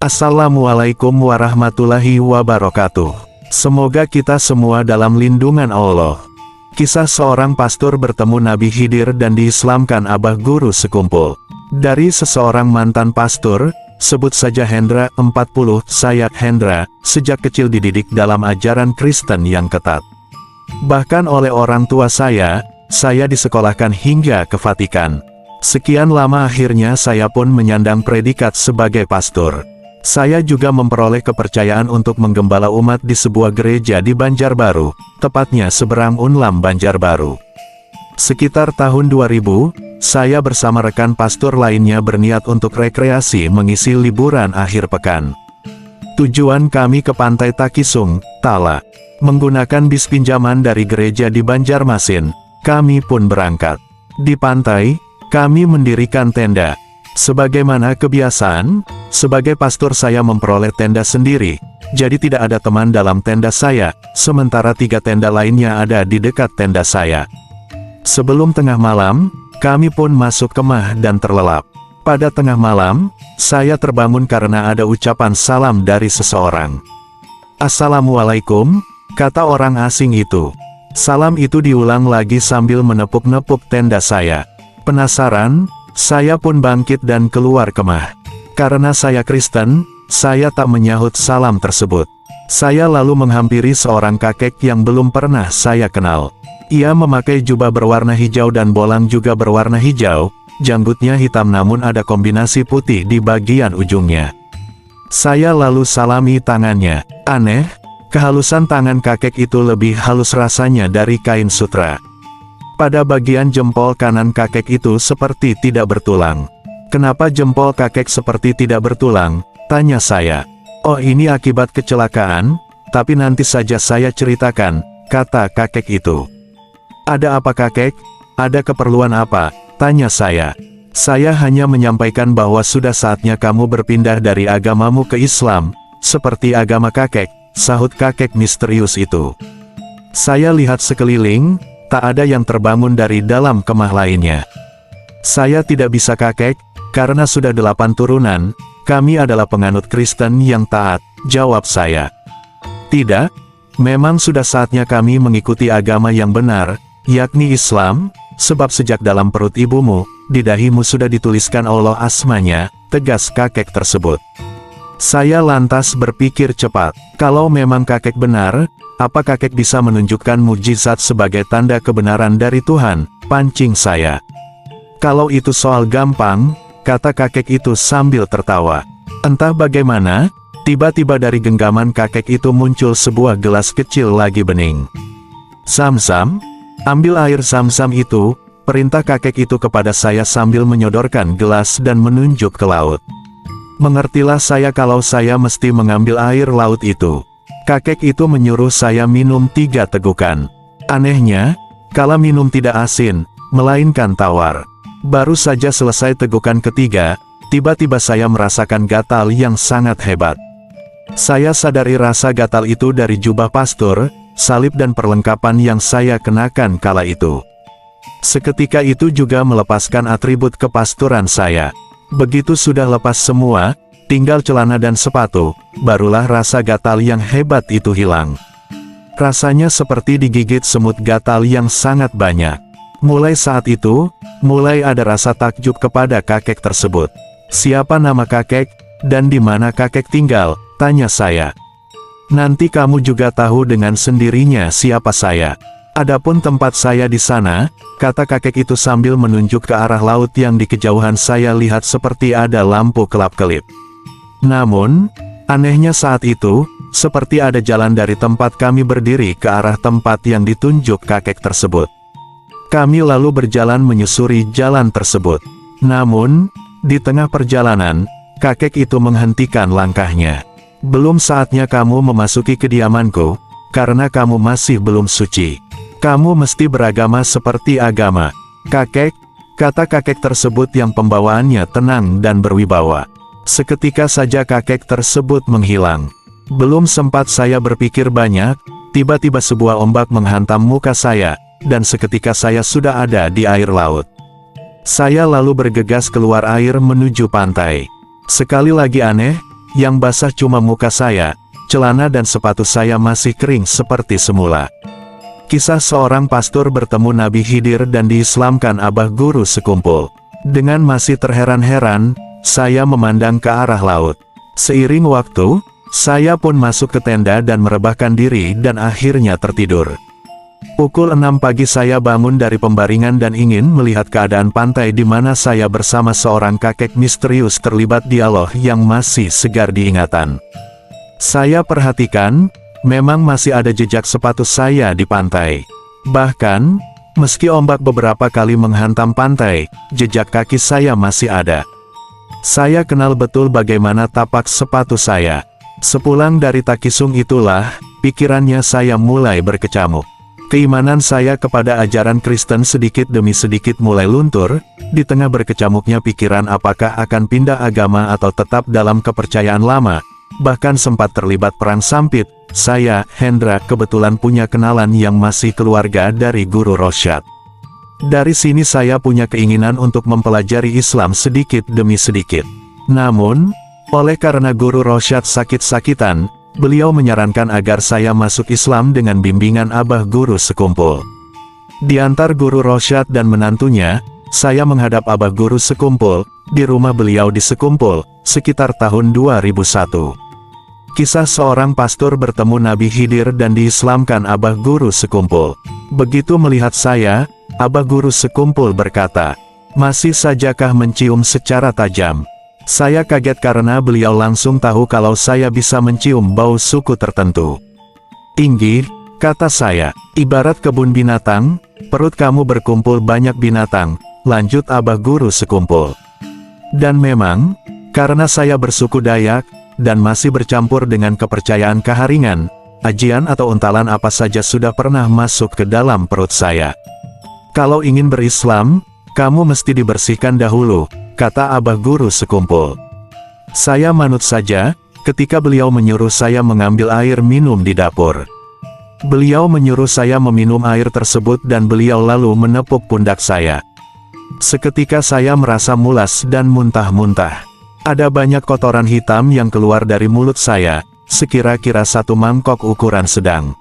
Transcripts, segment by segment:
Assalamualaikum warahmatullahi wabarakatuh. Semoga kita semua dalam lindungan Allah. Kisah seorang pastor bertemu Nabi Khidir dan diislamkan abah guru sekumpul. Dari seseorang mantan pastor, sebut saja Hendra 40, saya Hendra, sejak kecil dididik dalam ajaran Kristen yang ketat. Bahkan oleh orang tua saya disekolahkan hingga ke Vatikan. Sekian lama akhirnya saya pun menyandang predikat sebagai pastor. Saya juga memperoleh kepercayaan untuk menggembala umat di sebuah gereja di Banjarbaru, tepatnya seberang Unlam Banjarbaru. Sekitar tahun 2000, saya bersama rekan pastor lainnya berniat untuk rekreasi mengisi liburan akhir pekan. Tujuan kami ke Pantai Takisung, Tala. Menggunakan bis pinjaman dari gereja di Banjarmasin, kami pun berangkat. Di pantai, kami mendirikan tenda. Sebagaimana kebiasaan, sebagai pastor saya memperoleh tenda sendiri, jadi tidak ada teman dalam tenda saya, sementara 3 tenda lainnya ada di dekat tenda saya. Sebelum tengah malam, kami pun masuk kemah dan terlelap. Pada tengah malam, saya terbangun karena ada ucapan salam dari seseorang. "Assalamualaikum," kata orang asing itu. Salam itu diulang lagi sambil menepuk-nepuk tenda saya. Penasaran, saya pun bangkit dan keluar kemah. Karena saya Kristen, saya tak menyahut salam tersebut. Saya lalu menghampiri seorang kakek yang belum pernah saya kenal. Ia memakai jubah berwarna hijau dan bolang juga berwarna hijau, janggutnya hitam namun ada kombinasi putih di bagian ujungnya. Saya lalu salami tangannya. Aneh, kehalusan tangan kakek itu lebih halus rasanya dari kain sutra. Pada bagian jempol kanan kakek itu seperti tidak bertulang. "Kenapa jempol kakek seperti tidak bertulang?" tanya saya. "Oh, ini akibat kecelakaan, tapi nanti saja saya ceritakan," kata kakek itu. "Ada apa kakek? Ada keperluan apa?" tanya saya. "Saya hanya menyampaikan bahwa sudah saatnya kamu berpindah dari agamamu ke Islam, seperti agama kakek," sahut kakek misterius itu. Saya lihat sekeliling, tak ada yang terbangun dari dalam kemah lainnya. "Saya tidak bisa kakek, karena sudah 8 turunan, kami adalah penganut Kristen yang taat," jawab saya. "Tidak, memang sudah saatnya kami mengikuti agama yang benar, yakni Islam, sebab sejak dalam perut ibumu, di dahimu sudah dituliskan Allah asmanya," tegas kakek tersebut. Saya lantas berpikir cepat, kalau memang kakek benar, apa kakek bisa menunjukkan mukjizat sebagai tanda kebenaran dari Tuhan, pancing saya. "Kalau itu soal gampang," kata kakek itu sambil tertawa. Entah bagaimana, tiba-tiba dari genggaman kakek itu muncul sebuah gelas kecil lagi bening. "Zam-zam, ambil air zam-zam itu," perintah kakek itu kepada saya sambil menyodorkan gelas dan menunjuk ke laut. Mengertilah saya kalau saya mesti mengambil air laut itu. Kakek itu menyuruh saya minum 3 tegukan. Anehnya, kala minum tidak asin, melainkan tawar. Baru saja selesai tegukan ketiga, tiba-tiba saya merasakan gatal yang sangat hebat. Saya sadari rasa gatal itu dari jubah pastor, salib dan perlengkapan yang saya kenakan kala itu. Seketika itu juga melepaskan atribut kepastoran saya. Begitu sudah lepas semua, tinggal celana dan sepatu, barulah rasa gatal yang hebat itu hilang. Rasanya seperti digigit semut gatal yang sangat banyak. Mulai saat itu, mulai ada rasa takjub kepada kakek tersebut. "Siapa nama kakek, dan di mana kakek tinggal?" tanya saya. "Nanti kamu juga tahu dengan sendirinya siapa saya. Adapun tempat saya di sana," kata kakek itu sambil menunjuk ke arah laut yang di kejauhan saya lihat seperti ada lampu kelap-kelip. Namun, anehnya saat itu, seperti ada jalan dari tempat kami berdiri ke arah tempat yang ditunjuk kakek tersebut. Kami lalu berjalan menyusuri jalan tersebut. Namun, di tengah perjalanan, kakek itu menghentikan langkahnya. "Belum saatnya kamu memasuki kediamanku, karena kamu masih belum suci. Kamu mesti beragama seperti agama kakek," kata kakek tersebut yang pembawaannya tenang dan berwibawa. Seketika saja kakek tersebut menghilang. Belum sempat saya berpikir banyak, tiba-tiba sebuah ombak menghantam muka saya, dan seketika saya sudah ada di air laut. Saya lalu bergegas keluar air menuju pantai. Sekali lagi aneh, yang basah cuma muka saya, celana dan sepatu saya masih kering seperti semula. Kisah seorang pastor bertemu Nabi Khidir dan diislamkan Abah Guru sekumpul. Dengan masih terheran-heran, saya memandang ke arah laut. Seiring waktu, saya pun masuk ke tenda dan merebahkan diri dan akhirnya tertidur. Pukul 6 pagi saya bangun dari pembaringan dan ingin melihat keadaan pantai di mana saya bersama seorang kakek misterius terlibat dialog yang masih segar diingatan. Saya perhatikan, memang masih ada jejak sepatu saya di pantai. Bahkan, meski ombak beberapa kali menghantam pantai, jejak kaki saya masih ada. Saya kenal betul bagaimana tapak sepatu saya. Sepulang dari Takisung itulah, pikirannya saya mulai berkecamuk. Keimanan saya kepada ajaran Kristen sedikit demi sedikit mulai luntur, di tengah berkecamuknya pikiran apakah akan pindah agama atau tetap dalam kepercayaan lama. Bahkan sempat terlibat perang sampit. Saya, Hendra, kebetulan punya kenalan yang masih keluarga dari Guru Rosyad. Dari sini saya punya keinginan untuk mempelajari Islam sedikit demi sedikit. Namun, oleh karena Guru Rosyad sakit-sakitan, beliau menyarankan agar saya masuk Islam dengan bimbingan Abah Guru sekumpul. Di antar Guru Rosyad dan menantunya, saya menghadap Abah Guru sekumpul, di rumah beliau di Sekumpul, sekitar tahun 2001. Kisah seorang pastor bertemu Nabi Khidir dan diislamkan Abah Guru sekumpul. Begitu melihat saya, Abah Guru sekumpul berkata, "Masih sajakah mencium secara tajam?" Saya kaget karena beliau langsung tahu kalau saya bisa mencium bau suku tertentu. "Tinggi," kata saya, "ibarat kebun binatang, perut kamu berkumpul banyak binatang," lanjut Abah Guru sekumpul. Dan memang, karena saya bersuku Dayak, dan masih bercampur dengan kepercayaan Kaharingan, ajian atau untalan apa saja sudah pernah masuk ke dalam perut saya. "Kalau ingin berislam, kamu mesti dibersihkan dahulu," kata Abah Guru sekumpul. Saya manut saja, ketika beliau menyuruh saya mengambil air minum di dapur. Beliau menyuruh saya meminum air tersebut dan beliau lalu menepuk pundak saya. Seketika saya merasa mulas dan muntah-muntah. Ada banyak kotoran hitam yang keluar dari mulut saya, sekira-kira 1 mangkok ukuran sedang.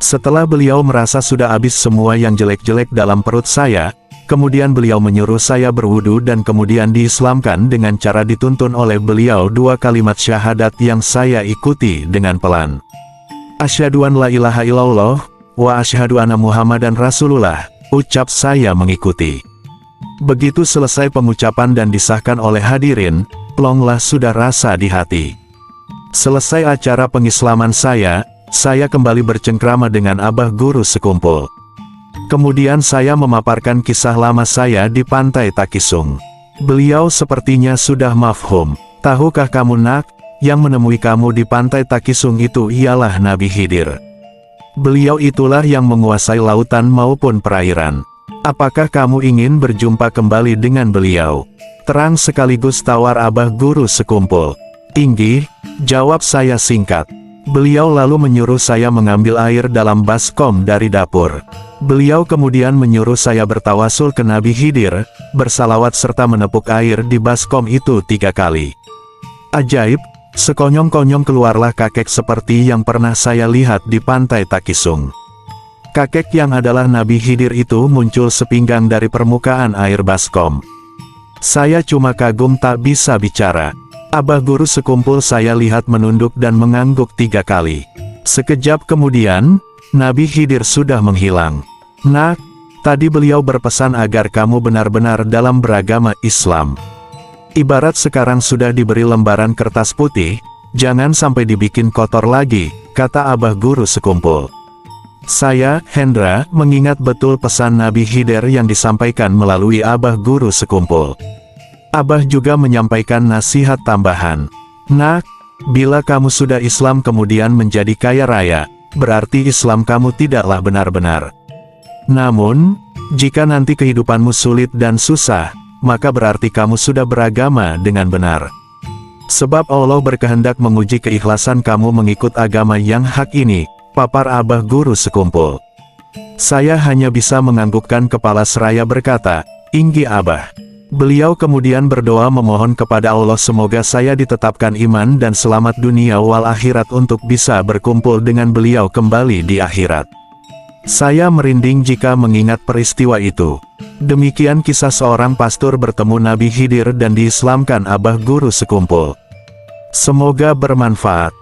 Setelah beliau merasa sudah habis semua yang jelek-jelek dalam perut saya, kemudian beliau menyuruh saya berwudu dan kemudian diislamkan dengan cara dituntun oleh beliau 2 kalimat syahadat yang saya ikuti dengan pelan. "Asyhadu an la ilaha illallah, wa asyhadu anna Muhammadan Rasulullah," ucap saya mengikuti. Begitu selesai pengucapan dan disahkan oleh hadirin, plonglah sudah rasa di hati. Selesai acara pengislaman saya kembali bercengkrama dengan Abah Guru sekumpul. Kemudian saya memaparkan kisah lama saya di pantai Takisung. Beliau sepertinya sudah mafhum. "Tahukah kamu nak, yang menemui kamu di pantai Takisung itu ialah Nabi Khidir. Beliau itulah yang menguasai lautan maupun perairan. Apakah kamu ingin berjumpa kembali dengan beliau?" Terang sekaligus tawar Abah Guru sekumpul. "Inggih," jawab saya singkat. Beliau lalu menyuruh saya mengambil air dalam baskom dari dapur. Beliau kemudian menyuruh saya bertawasul ke Nabi Khidir, bersalawat serta menepuk air di baskom itu 3 kali. Ajaib, sekonyong-konyong keluarlah kakek seperti yang pernah saya lihat di pantai Takisung. Kakek yang adalah Nabi Khidir itu muncul sepinggang dari permukaan air baskom. Saya cuma kagum tak bisa bicara. Abah Guru sekumpul saya lihat menunduk dan mengangguk 3 kali. Sekejap kemudian, Nabi Khidir sudah menghilang. "Nak, tadi beliau berpesan agar kamu benar-benar dalam beragama Islam. Ibarat sekarang sudah diberi lembaran kertas putih, jangan sampai dibikin kotor lagi," kata Abah Guru sekumpul. Saya, Hendra, mengingat betul pesan Nabi Khidir yang disampaikan melalui Abah Guru sekumpul. Abah juga menyampaikan nasihat tambahan. "Nak, bila kamu sudah Islam kemudian menjadi kaya raya, berarti Islam kamu tidaklah benar-benar. Namun, jika nanti kehidupanmu sulit dan susah, maka berarti kamu sudah beragama dengan benar. Sebab Allah berkehendak menguji keikhlasan kamu mengikut agama yang hak ini," papar Abah Guru sekumpul. Saya hanya bisa menganggukkan kepala seraya berkata, "Inggih Abah." Beliau kemudian berdoa memohon kepada Allah semoga saya ditetapkan iman dan selamat dunia wal akhirat untuk bisa berkumpul dengan beliau kembali di akhirat. Saya merinding jika mengingat peristiwa itu. Demikian kisah seorang pastor bertemu Nabi Khidir dan diislamkan abah guru sekumpul. Semoga bermanfaat.